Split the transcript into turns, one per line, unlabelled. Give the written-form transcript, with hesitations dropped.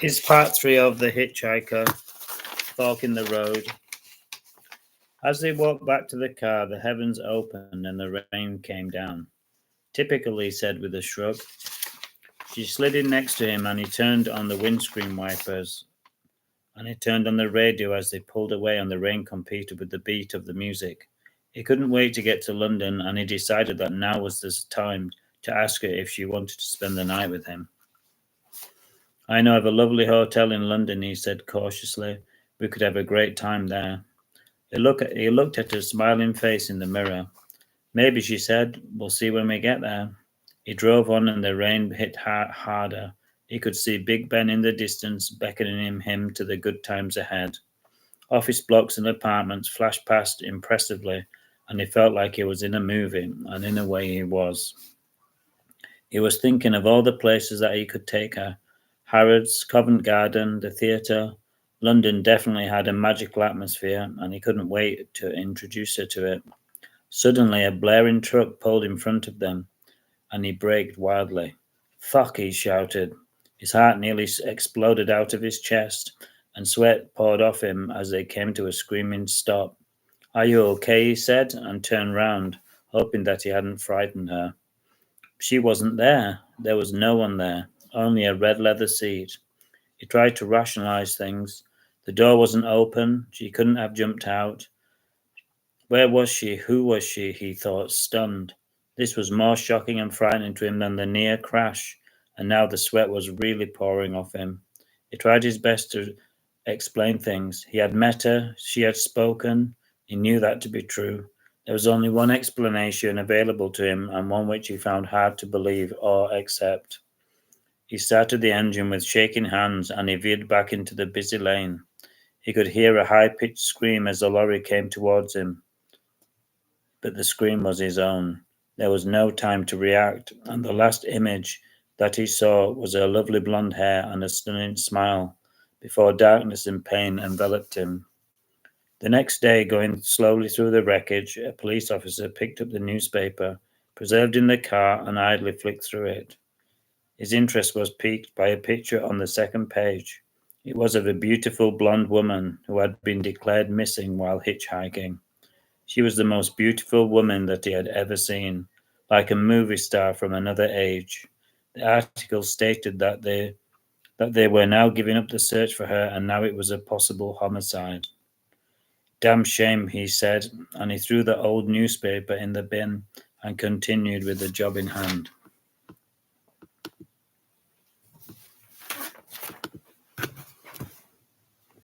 It's part 3 of The Hitch-hiker, Fork in the Road. As they walked back to the car, the heavens opened and the rain came down. Typical, he said with a shrug. She slid in next to him and he turned on the windscreen wipers and he turned on the radio as they pulled away and the rain competed with the beat of the music. He couldn't wait to get to London and he decided that now was the time to ask her if she wanted to spend the night with him. I know of a lovely hotel in London, he said cautiously. We could have a great time there. He looked at her smiling face in the mirror. Maybe, she said, we'll see when we get there. He drove on and the rain hit harder. He could see Big Ben in the distance, beckoning him to the good times ahead. Office blocks and apartments flashed past impressively, and he felt like he was in a movie, and in a way he was. He was thinking of all the places that he could take her. Harrods, Covent Garden, the theatre. London definitely had a magical atmosphere, and he couldn't wait to introduce her to it. Suddenly, a blaring truck pulled in front of them, and he braked wildly. Fuck, he shouted. His heart nearly exploded out of his chest, and sweat poured off him as they came to a screaming stop. Are you okay? He said, and turned round, hoping that he hadn't frightened her. She wasn't there. There was no one there, only a red leather seat. He tried to rationalize things. The door wasn't open. She couldn't have jumped out. Where was she? Who was she? He thought, stunned. This was more shocking and frightening to him than the near crash, and now the sweat was really pouring off him. He tried his best to explain things. He had met her. She had spoken. He knew that to be true. There was only one explanation available to him, and one which he found hard to believe or accept. He started the engine with shaking hands, and he veered back into the busy lane. He could hear a high-pitched scream as the lorry came towards him, but the scream was his own. There was no time to react, and the last image that he saw was her lovely blonde hair and a stunning smile, before darkness and pain enveloped him. The next day, going slowly through the wreckage, a police officer picked up the newspaper, preserved in the car, and idly flicked through it. His interest was piqued by a picture on the second page. It was of a beautiful blonde woman who had been declared missing while hitchhiking. She was the most beautiful woman that he had ever seen, like a movie star from another age. The article stated that they were now giving up the search for her, and now it was a possible homicide. Damn shame, he said, and he threw the old newspaper in the bin and continued with the job in hand.